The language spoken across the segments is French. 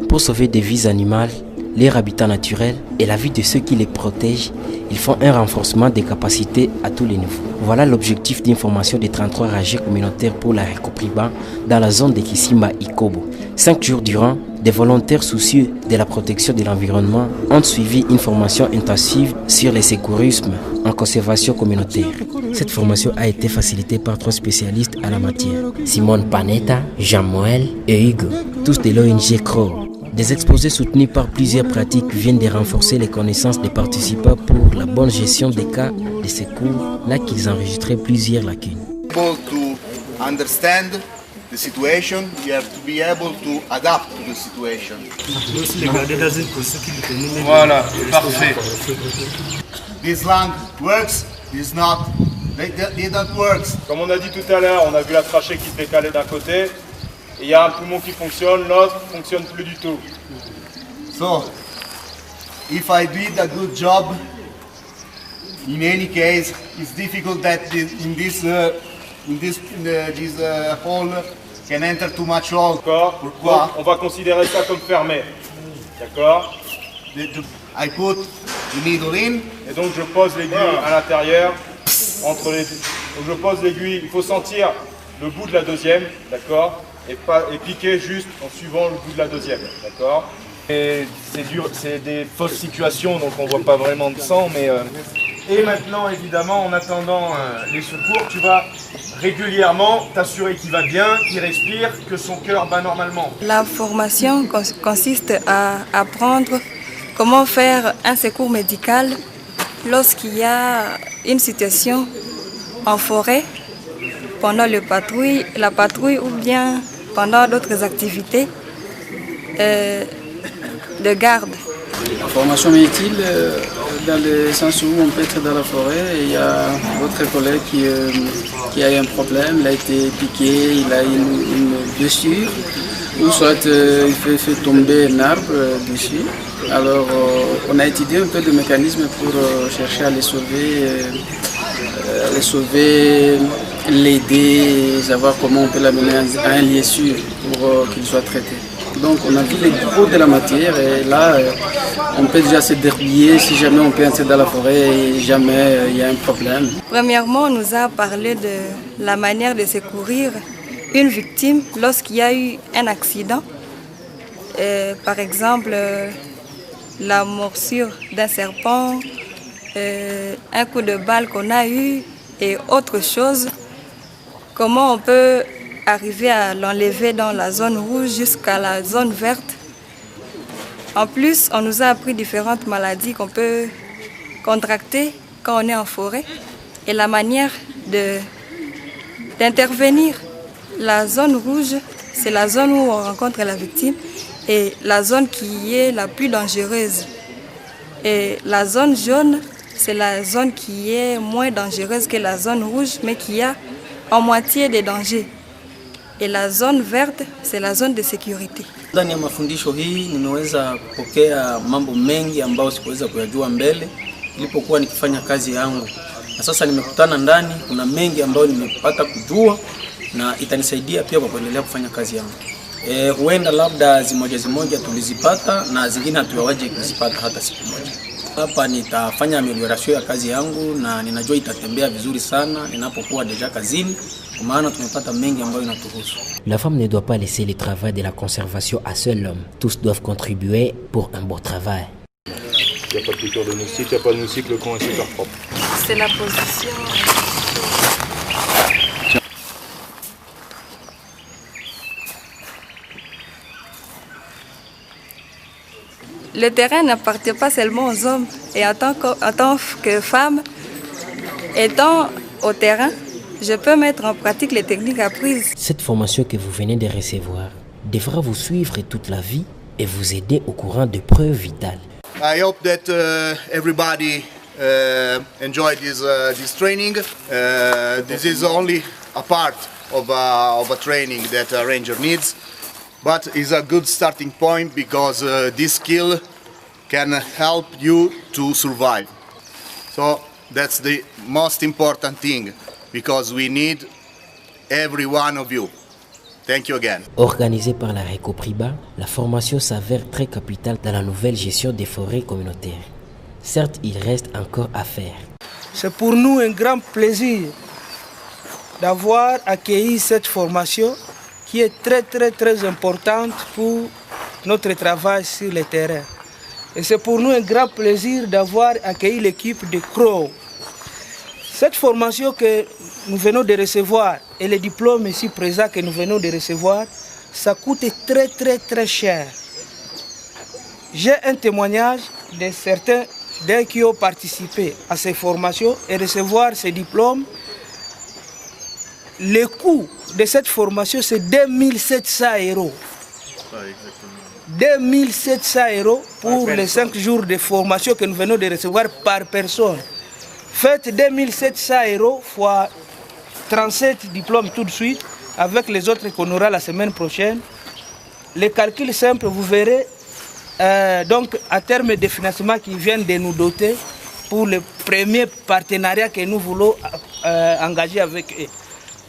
Pour sauver des vies animales, leur habitat naturel et la vie de ceux qui les protègent, ils font un renforcement des capacités à tous les niveaux. Voilà l'objectif d'une formation de 33 rangers communautaires pour la Recopriba dans la zone de Kisimba-Ikobo. 5 jours durant, des volontaires soucieux de la protection de l'environnement ont suivi une formation intensive sur le secourisme en conservation communautaire. Cette formation a été facilitée par 3 spécialistes à la matière, Simone Panetta, Jean-Moël et Hugo, tous de l'ONG CROW. Des exposés soutenus par plusieurs pratiques viennent de renforcer les connaissances des participants pour la bonne gestion des cas de secours, là qu'ils enregistraient plusieurs lacunes. The situation, you have to be able to adapt to the situation. Voilà, parfait. This lung works, this not, they don't work. Comme on a dit tout à l'heure, on a vu la trachée qui se décalait d'un côté, et il y a un poumon qui fonctionne, l'autre ne fonctionne plus du tout. So, if I did a good job, in any case, it's difficult that in this hole can enter too much oil. D'accord. Pourquoi? On va considérer ça comme fermé. D'accord. I put the needle in. Et donc je pose l'aiguille à l'intérieur. Entre les, donc je pose l'aiguille. Il faut sentir le bout de la deuxième, d'accord, et piquer juste en suivant le bout de la deuxième, d'accord. Et c'est dur, c'est des fausses situations, donc on voit pas vraiment de sang, mais et maintenant, évidemment, en attendant les secours, tu vas régulièrement t'assurer qu'il va bien, qu'il respire, que son cœur bat normalement. La formation consiste à apprendre comment faire un secours médical lorsqu'il y a une situation en forêt, pendant la patrouille ou bien pendant d'autres activités de garde. La formation est utile dans le sens où on peut être dans la forêt et il y a votre collègue qui a eu un problème, il a été piqué, il a une blessure, ou soit il fait tomber un arbre dessus. Alors on a étudié un peu le mécanisme pour chercher à les sauver, l'aider, savoir comment on peut l'amener à un lieu sûr pour qu'il soit traité. Donc on a vu les gros de la matière et là on peut déjà se débrouiller si jamais on peut entrer dans la forêt et jamais il y a un problème. Premièrement, on nous a parlé de la manière de secourir une victime lorsqu'il y a eu un accident. Par exemple, la morsure d'un serpent, un coup de balle qu'on a eu et autre chose. Comment on peut arriver à l'enlever dans la zone rouge jusqu'à la zone verte. En plus, on nous a appris différentes maladies qu'on peut contracter quand on est en forêt et la manière d'intervenir. La zone rouge, c'est la zone où on rencontre la victime et la zone qui est la plus dangereuse. Et la zone jaune, c'est la zone qui est moins dangereuse que la zone rouge, mais qui a en moitié des dangers. Et la zone verte, c'est la zone de sécurité. Ndani ya mafundisho hii nimeweza kupokea mambo mengi ambayo sikuweza kuyajua mbele nilipokuwa nikifanya kazi yangu. Na sasa nimekutana ndani, kuna mengi ambayo nimepata kujua na itanisaidia pia kwa kuendelea kufanya kazi yangu. Huenda labda zimoja tulizipata na zingine hatuwaje kuzipata hata siku moja. Hapa nitafanya amelioration ya kazi yangu na ninajua itatembea vizuri sana ninapokuwa deja kazini. La femme ne doit pas laisser le travail de la conservation à seul homme. Tous doivent contribuer pour un beau travail. Il n'y a pas de piqûre de moustique, il n'y a pas de moustique, le coin est super propre. C'est la position. Le terrain n'appartient pas seulement aux hommes. Et en tant que femme, étant au terrain, je peux mettre en pratique les techniques apprises. Cette formation que vous venez de recevoir devra vous suivre toute la vie et vous aider au courant de preuves vitales. I hope that everybody enjoyed this training. This is only a part of a training that a ranger needs, but it's a good starting point because this skill can help you to survive. So that's the most important thing. Because we need every one of you. Thank you again. Organisée par la Recopriba, la formation s'avère très capitale dans la nouvelle gestion des forêts communautaires. Certes, il reste encore à faire. C'est pour nous un grand plaisir d'avoir accueilli cette formation qui est très importante pour notre travail sur le terrain. Et c'est pour nous un grand plaisir d'avoir accueilli l'équipe de CROW. Cette formation que nous venons de recevoir et le diplôme ici présent que nous venons de recevoir, ça coûte très cher. J'ai un témoignage de certains qui ont participé à ces formations et recevoir ces diplômes. Le coût de cette formation, c'est 2700 €. 2700 € pour les 5 jours de formation que nous venons de recevoir par personne. Faites 2700 € fois 37 diplômes tout de suite, avec les autres qu'on aura la semaine prochaine. Les calculs simples, vous verrez, donc à terme de financement qui viennent de nous doter pour le premier partenariat que nous voulons engager avec eux.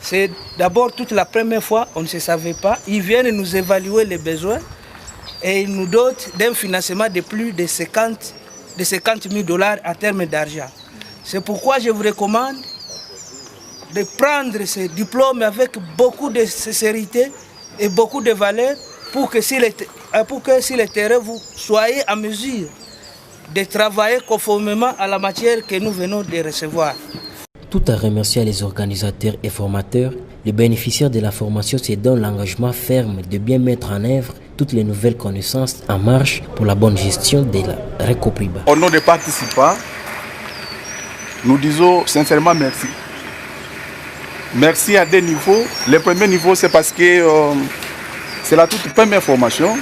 C'est d'abord toute la première fois, on ne se savait pas. Ils viennent nous évaluer les besoins et ils nous dotent d'un financement de plus de 50 000 $ en termes d'argent. C'est pourquoi je vous recommande de prendre ce diplôme avec beaucoup de sincérité et beaucoup de valeur pour que sur le terrain, vous soyez en mesure de travailler conformément à la matière que nous venons de recevoir. Tout en remerciant les organisateurs et formateurs, les bénéficiaires de la formation se donnent l'engagement ferme de bien mettre en œuvre toutes les nouvelles connaissances en marche pour la bonne gestion de la Recopriba. Au nom des participants, nous disons sincèrement merci. Merci à deux niveaux. Le premier niveau, c'est parce que c'est la toute première formation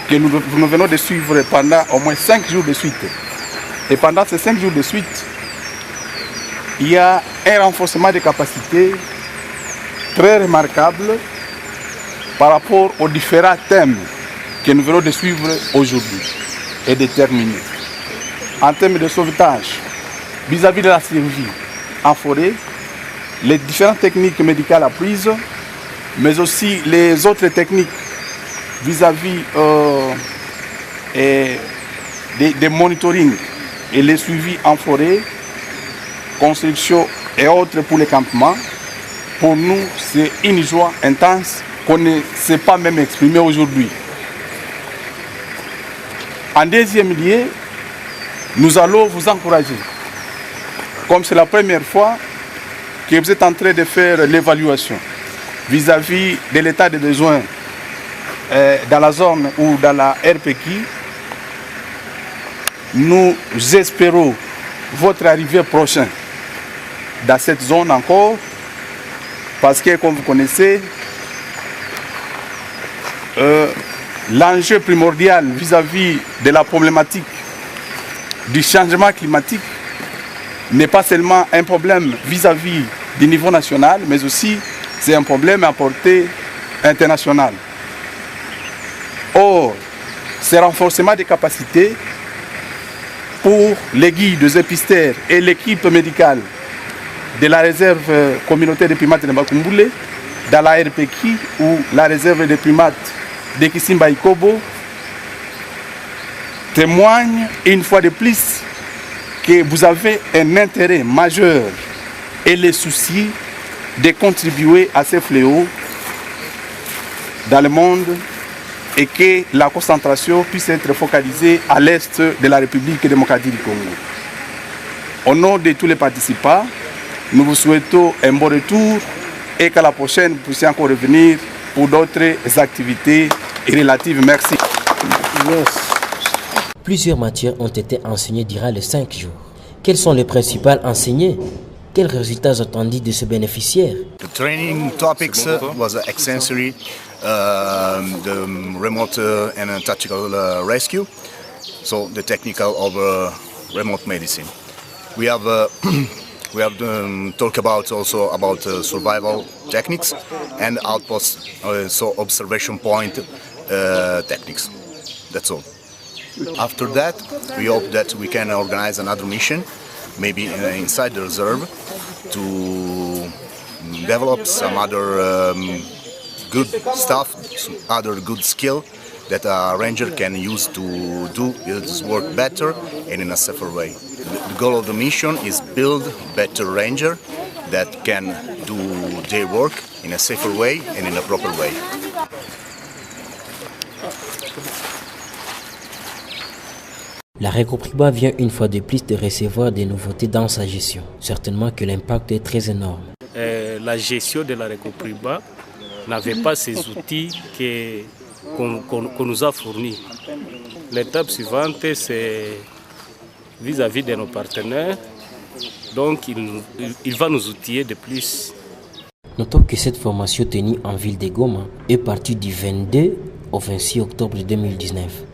que nous venons de suivre pendant au moins 5 jours de suite. Et pendant ces 5 jours de suite, il y a un renforcement des capacités très remarquable par rapport aux différents thèmes que nous venons de suivre aujourd'hui et de terminer. En termes de sauvetage, vis-à-vis de la survie en forêt, les différentes techniques médicales apprises, mais aussi les autres techniques vis-à-vis des monitoring et les suivis en forêt, construction et autres pour les campements. Pour nous, c'est une joie intense qu'on ne sait pas même exprimer aujourd'hui. En deuxième lieu, nous allons vous encourager. Comme c'est la première fois que vous êtes en train de faire l'évaluation vis-à-vis de l'état des besoins dans la zone ou dans la RPQ, nous espérons votre arrivée prochaine dans cette zone encore, parce que comme vous connaissez, l'enjeu primordial vis-à-vis de la problématique du changement climatique n'est pas seulement un problème vis-à-vis du niveau national, mais aussi c'est un problème à portée internationale. Or, ce renforcement des capacités pour les guides, les épistères et l'équipe médicale de la réserve communautaire des primates de Bakumboulé, dans la RPQ ou la réserve des primates de Kisimba Ikobo, témoigne une fois de plus que vous avez un intérêt majeur et le souci de contribuer à ces fléaux dans le monde et que la concentration puisse être focalisée à l'est de la République démocratique du Congo. Au nom de tous les participants, nous vous souhaitons un bon retour et qu'à la prochaine, vous puissiez encore revenir pour d'autres activités relatives. Merci. Plusieurs matières ont été enseignées durant les 5 jours. Quels sont les principaux enseignés? Quels résultats attendus de ces bénéficiaires? The training topics was extensory, the remote and tactical rescue, so the technical of remote medicine. We have talked about also about survival techniques and outpost, so observation point techniques. That's all. After that, we hope that we can organize another mission, maybe inside the reserve, to develop some other good stuff, other good skill that a ranger can use to do his work better and in a safer way. The goal of the mission is build better ranger that can do their work in a safer way and in a proper way. La Recopriba vient une fois de plus de recevoir des nouveautés dans sa gestion. Certainement que l'impact est très énorme. La gestion de la Recopriba n'avait pas ces outils qu'on nous a fournis. L'étape suivante, c'est vis-à-vis de nos partenaires. Donc, il va nous outiller de plus. Notons que cette formation tenue en ville de Goma est partie du 22 au 26 octobre 2019.